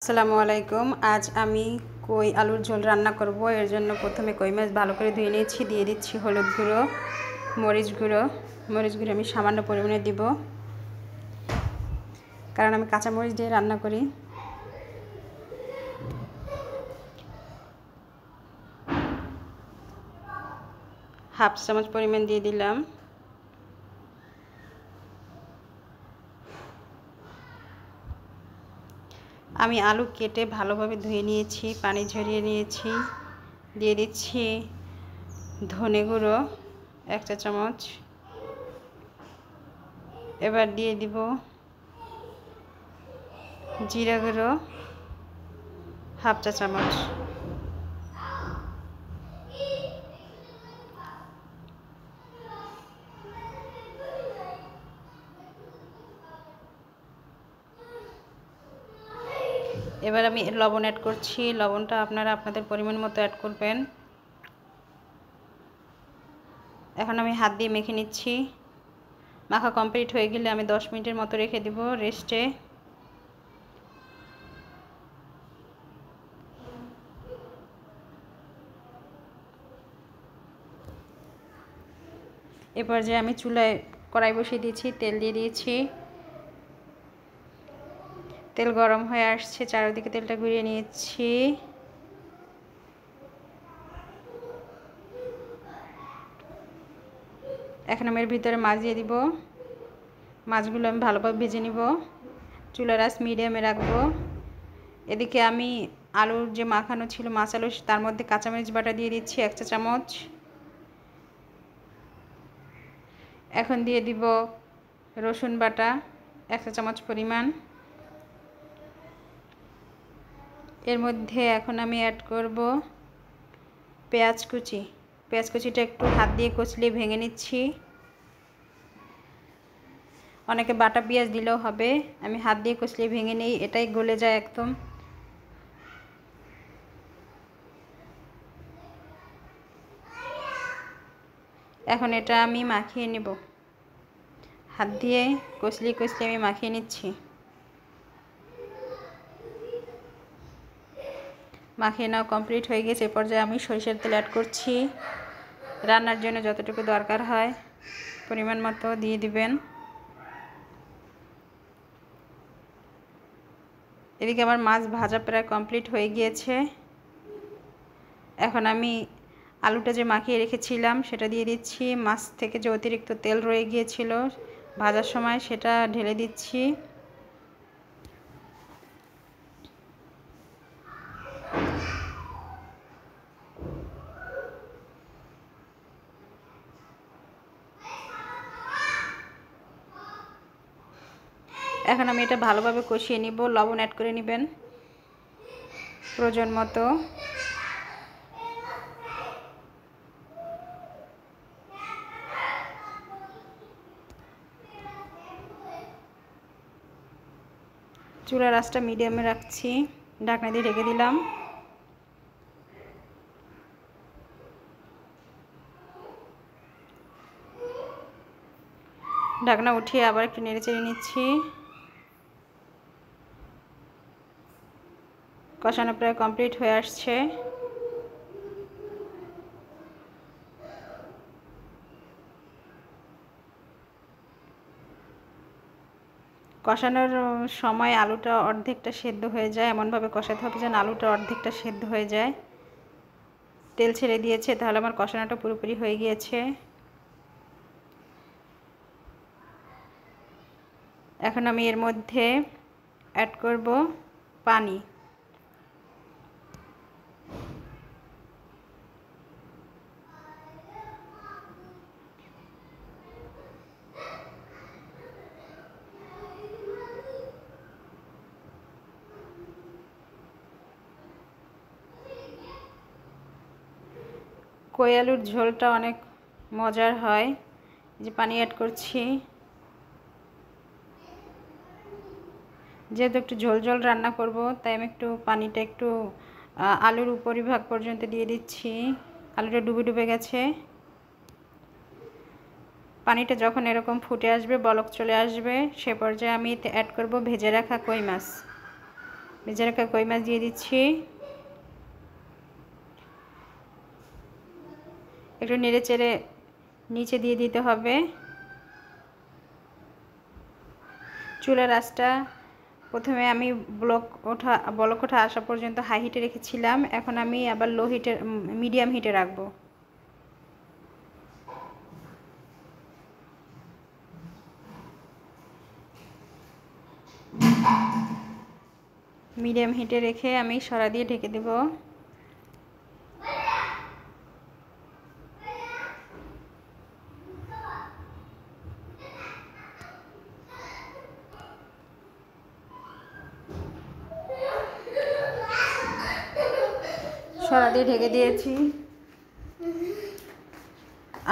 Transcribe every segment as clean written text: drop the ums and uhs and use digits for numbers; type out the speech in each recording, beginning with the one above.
আসসালামু আলাইকুম। আজ আমি কই আলুর ঝোল রান্না করব। এর জন্য প্রথমে কই মাছ ভালো করে ধুয়ে নিয়েছি। দিয়ে দিচ্ছি হলুদ গুঁড়ো, মরিচ গুঁড়ো। মরিচ গুঁড়ো আমি সামান্য পরিমাণে দিব, কারণ আমি কাঁচা মরিচ দিয়ে রান্না করি। হাফ চামচ পরিমাণ দিয়ে দিলাম। আমি আলু কেটে ভালোভাবে ধুয়ে নিয়েছি, পানি ঝরিয়ে নিয়েছি। দিয়ে দিচ্ছি ধনে গুঁড়ো 1 চা চামচ। এবার দিয়ে দিব জিরা গুঁড়ো হাফ চা চামচ। এবার আমি লবণ অ্যাড করছি। লবণটা আপনারা আপনাদের পরিমাণ মতো অ্যাড করবেন। এখন আমি হাত দিয়ে মেখে নিচ্ছি। মাখা কমপ্লিট হয়ে গেলে আমি 10 মিনিটের মতো রেখে দিব রেস্টে। এরপর যে আমি চুলায় কড়াই বসিয়ে দিয়েছি, তেল দিয়ে দিয়েছি। তেল গরম হয়ে আসছে, চারিদিকে তেলটা ঘুরিয়ে নিয়েছি। এখন আমি এর ভিতরে মাছ দিয়ে দিব। মাছগুলো আমি ভালোভাবে ভেজে নিব। চুলার আঁচ মিডিয়ামে রাখবো। এদিকে আমি আলুর যে মাখানো ছিল মাছ আলু, তার মধ্যে কাঁচামরিচ বাটা দিয়ে দিচ্ছি 1 চা চামচ। এখন দিয়ে দিব রসুন বাটা 1 চা চামচ পরিমাণ। এর মধ্যে এখন আমি অ্যাড করব পেঁয়াজ কুচি। পেঁয়াজ কুচিটা একটু হাত দিয়ে কচলিয়ে ভেঙে নিচ্ছি। অনেকে বাটা পেঁয়াজ দিলেও হবে, আমি হাত দিয়ে কচলিয়ে ভেঙে নিই, এটাই গলে যায় একদম। এখন এটা আমি মাখিয়ে নেব। হাত দিয়ে কচলিয়ে কচলিয়ে আমি মাখিয়ে নিচ্ছি। মাখিয়ে নাও কমপ্লিট হয়ে গেছে। এ পর্যায়ে আমি সরিষার তেল অ্যাড করছি। রান্নার জন্য যতটুকু দরকার হয় পরিমাণ মতো দিয়ে দিবেন। এদিকে আমার মাছ ভাজা প্রায় কমপ্লিট হয়ে গিয়েছে। এখন আমি আলুটা যে মাখিয়ে রেখেছিলাম সেটা দিয়ে দিচ্ছি। মাছ থেকে যে অতিরিক্ত তেল রয়ে গিয়েছিল ভাজার সময়, সেটা ঢেলে দিচ্ছি। এখন আমি এটা ভালোভাবে কষিয়ে নিব। লবণ অ্যাড করে নেবেন প্রয়োজন মতো। চুলার আঁচটা মিডিয়ামে রাখছি। ঢাকনা দিয়ে ঢেকে দিলাম। ঢাকনা উঠিয়ে আবার একটু নেড়েচেড়ে নিচ্ছি। কষানো প্রায় কমপ্লিট হয়ে আসছে। কষানোর সময় আলুটা অর্ধেকটা সেদ্ধ হয়ে যায়, এমনভাবে কষাতে হবে যেন আলুটা অর্ধেকটা সেদ্ধ হয়ে যায়। তেল ছেড়ে দিয়েছে, তাহলে আমার কষানোটা পুরোপুরি হয়ে গিয়েছে। এখন আমি এর মধ্যে অ্যাড করব পানি। কই আলুর ঝোলটা অনেক মজার হয়। যে পানি অ্যাড করছি, যেহেতু একটু ঝোল ঝোল রান্না করব তাই আমি একটু পানিটা একটু আলুর উপরিভাগ পর্যন্ত দিয়ে দিচ্ছি। আলুটা ডুবে ডুবে গেছে। পানিটা যখন এরকম ফুটে আসবে, বলক চলে আসবে, সে পর্যায়ে আমি অ্যাড করব ভেজে রাখা কই মাছ। ভেজে রাখা কই মাছ দিয়ে দিচ্ছি। একটু নেড়ে চেড়ে নিচে দিয়ে দিতে হবে। চুলার আঁচটা প্রথমে আমি বলক ওঠা আসা পর্যন্ত হাই হিটে রেখেছিলাম, এখন আমি আবার মিডিয়াম হিটে রাখবো। মিডিয়াম হিটে রেখে আমি সরা দিয়ে ঢেকে দেব। সরা দিয়ে ঢেকে দিয়েছি।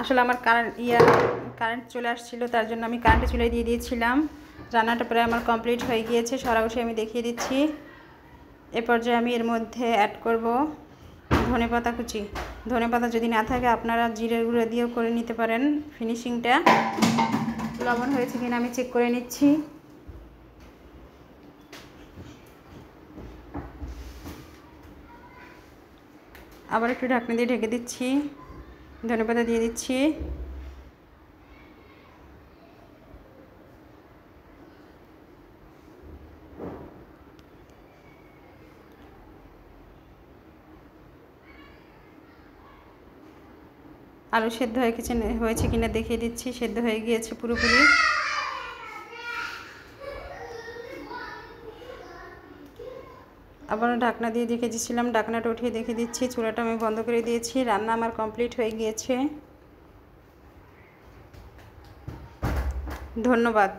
আসলে আমার কারেন্ট চলে আসছিলো, তার জন্য আমি কারেন্টে চুলায় দিয়ে দিয়েছিলাম। রান্নাটা প্রায় আমার কমপ্লিট হয়ে গিয়েছে। সরা উঠে আমি দেখিয়ে দিচ্ছি। এ পর্যায়ে আমি এর মধ্যে অ্যাড করব ধনেপাতা কুচি। ধনেপাতা যদি না থাকে আপনারা জিরের গুঁড়ো দিয়েও করে নিতে পারেন ফিনিশিংটা। লবণ হয়েছে কিনা আমি চেক করে নিচ্ছি। আবার একটু ঢাকনা দিয়ে ঢেকে দিচ্ছি। ধনেপাতা দিয়ে দিচ্ছি। আলু সেদ্ধ হয়েছে কিনা দেখিয়ে দিচ্ছি। সেদ্ধ হয়ে গিয়েছে পুরোপুরি। আবারও ঢাকনা দিয়ে রেখেছিলাম, ঢাকনাটা উঠিয়ে দেখে দিচ্ছি। চুলাটা আমি বন্ধ করে দিয়েছি। রান্না আমার কমপ্লিট হয়ে গিয়েছে। ধন্যবাদ।